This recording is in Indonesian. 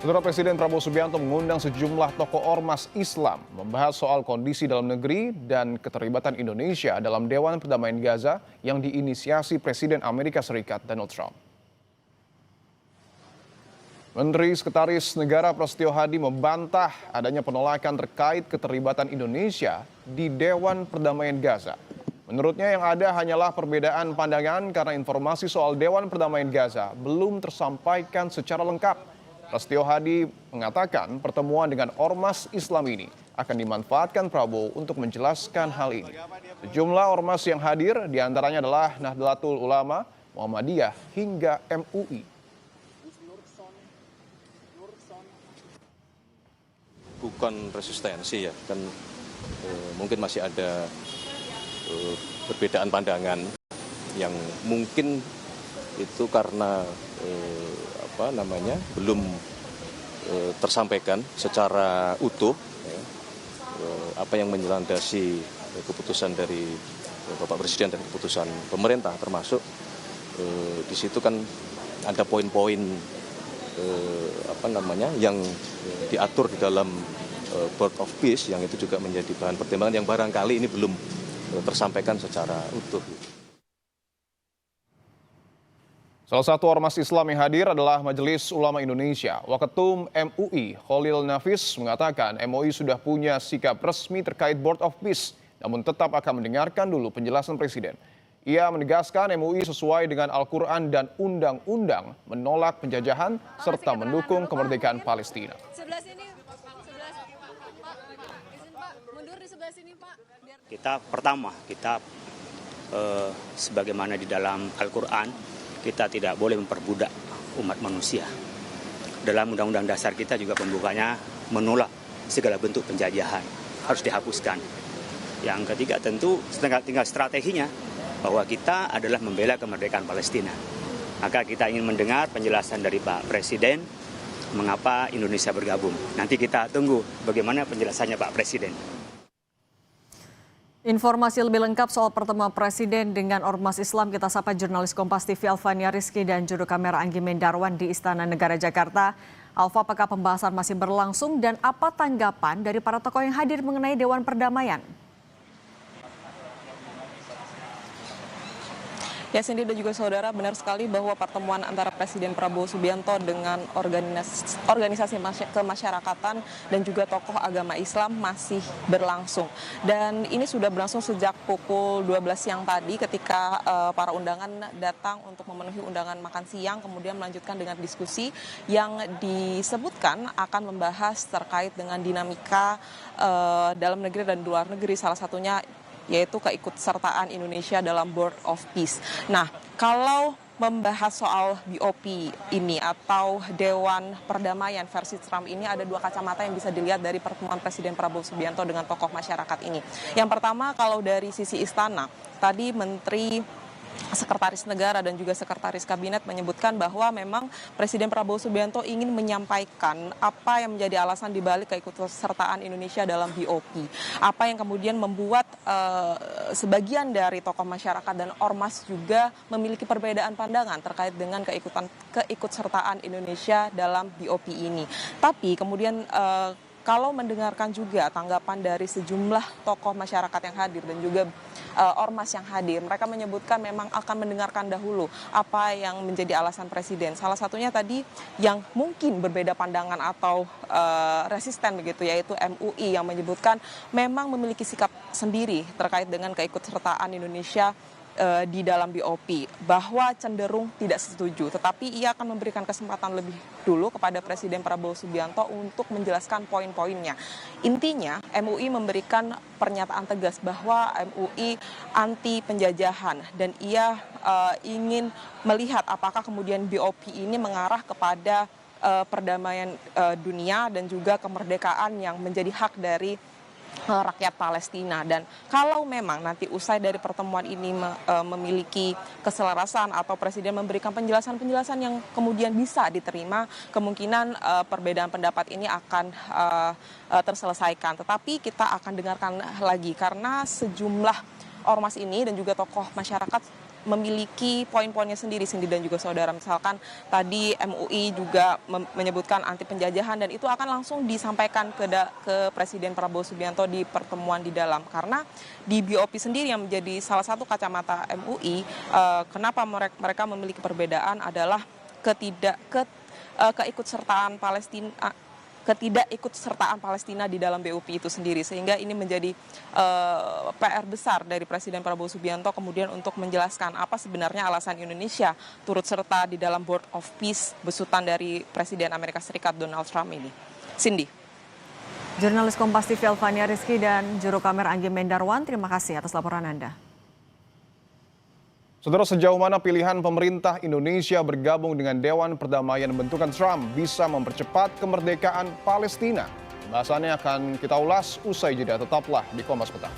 Saudara Presiden Prabowo Subianto mengundang sejumlah tokoh ormas Islam membahas soal kondisi dalam negeri dan keterlibatan Indonesia dalam Dewan Perdamaian Gaza yang diinisiasi Presiden Amerika Serikat Donald Trump. Menteri Sekretaris Negara Prasetyo Hadi membantah adanya penolakan terkait keterlibatan Indonesia di Dewan Perdamaian Gaza. Menurutnya yang ada hanyalah perbedaan pandangan karena informasi soal Dewan Perdamaian Gaza belum tersampaikan secara lengkap. Prasetyo Hadi mengatakan pertemuan dengan ormas Islam ini akan dimanfaatkan Prabowo untuk menjelaskan hal ini. Sejumlah ormas yang hadir diantaranya adalah Nahdlatul Ulama, Muhammadiyah hingga MUI. Bukan resistensi ya, kan mungkin masih ada perbedaan pandangan yang mungkin itu karena belum tersampaikan secara utuh apa yang menyelandasi keputusan dari Bapak Presiden dan keputusan pemerintah, termasuk di situ kan ada poin-poin yang diatur di dalam Board of Peace yang itu juga menjadi bahan pertimbangan yang barangkali ini belum tersampaikan secara utuh. Salah satu ormas Islam yang hadir adalah Majelis Ulama Indonesia. Waketum MUI, Khalil Nafis, mengatakan MUI sudah punya sikap resmi terkait Board of Peace, namun tetap akan mendengarkan dulu penjelasan Presiden. Ia menegaskan MUI sesuai dengan Al-Quran dan Undang-Undang menolak penjajahan serta mendukung kemerdekaan Palestina. Kita sebagaimana di dalam Al-Quran, kita tidak boleh memperbudak umat manusia. Dalam Undang-Undang Dasar kita juga pembukanya menolak segala bentuk penjajahan, harus dihapuskan. Yang ketiga tentu tinggal strateginya, bahwa kita adalah membela kemerdekaan Palestina. Maka kita ingin mendengar penjelasan dari Pak Presiden mengapa Indonesia bergabung. Nanti kita tunggu bagaimana penjelasannya Pak Presiden. Informasi lebih lengkap soal pertemuan Presiden dengan ormas Islam kita sapa jurnalis Kompas TV Alvania Rizky dan juru kamera Anggi Mendarwan di Istana Negara Jakarta. Alva, apakah pembahasan masih berlangsung dan apa tanggapan dari para tokoh yang hadir mengenai Dewan Perdamaian? Ya, Cindy dan juga saudara, benar sekali bahwa pertemuan antara Presiden Prabowo Subianto dengan organisasi kemasyarakatan dan juga tokoh agama Islam masih berlangsung. Dan ini sudah berlangsung sejak pukul 12 siang tadi ketika para undangan datang untuk memenuhi undangan makan siang, kemudian melanjutkan dengan diskusi yang disebutkan akan membahas terkait dengan dinamika dalam negeri dan luar negeri, salah satunya yaitu keikutsertaan Indonesia dalam Board of Peace. Nah, kalau membahas soal BOP ini atau Dewan Perdamaian versi Trump ini, ada dua kacamata yang bisa dilihat dari pertemuan Presiden Prabowo Subianto dengan tokoh masyarakat ini. Yang pertama, kalau dari sisi istana, tadi Menteri Sekretaris Negara dan juga Sekretaris Kabinet menyebutkan bahwa memang Presiden Prabowo Subianto ingin menyampaikan apa yang menjadi alasan dibalik keikutsertaan Indonesia dalam BOP. Apa yang kemudian membuat sebagian dari tokoh masyarakat dan ormas juga memiliki perbedaan pandangan terkait dengan keikutsertaan Indonesia dalam BOP ini. Tapi kemudian kalau mendengarkan juga tanggapan dari sejumlah tokoh masyarakat yang hadir dan juga ormas yang hadir, mereka menyebutkan memang akan mendengarkan dahulu apa yang menjadi alasan Presiden. Salah satunya tadi yang mungkin berbeda pandangan atau resisten begitu, yaitu MUI yang menyebutkan memang memiliki sikap sendiri terkait dengan keikutsertaan Indonesia di dalam BOP, bahwa cenderung tidak setuju, tetapi ia akan memberikan kesempatan lebih dulu kepada Presiden Prabowo Subianto untuk menjelaskan poin-poinnya. Intinya MUI memberikan pernyataan tegas bahwa MUI anti penjajahan dan ia ingin melihat apakah kemudian BOP ini mengarah kepada perdamaian dunia dan juga kemerdekaan yang menjadi hak dari rakyat Palestina. Dan kalau memang nanti usai dari pertemuan ini memiliki keselarasan atau Presiden memberikan penjelasan-penjelasan yang kemudian bisa diterima, kemungkinan perbedaan pendapat ini akan terselesaikan. Tetapi kita akan dengarkan lagi karena sejumlah ormas ini dan juga tokoh masyarakat memiliki poin-poinnya sendiri, Cindy dan juga saudara. Misalkan tadi MUI juga menyebutkan anti penjajahan, dan itu akan langsung disampaikan ke Presiden Prabowo Subianto di pertemuan di dalam. Karena di BOP sendiri yang menjadi salah satu kacamata MUI, kenapa mereka memiliki perbedaan adalah keikutsertaan Palestina di dalam BOP itu sendiri, sehingga ini menjadi PR besar dari Presiden Prabowo Subianto kemudian untuk menjelaskan apa sebenarnya alasan Indonesia turut serta di dalam Board of Peace besutan dari Presiden Amerika Serikat Donald Trump ini. Cindy. Jurnalis Kompas TV Elvania Rizky dan juru kamera Anggi Mendarwan, terima kasih atas laporan Anda. Saudara, sejauh mana pilihan pemerintah Indonesia bergabung dengan Dewan Perdamaian bentukan Trump bisa mempercepat kemerdekaan Palestina? Bahasannya akan kita ulas usai jeda. Tetaplah di Kompas Petang.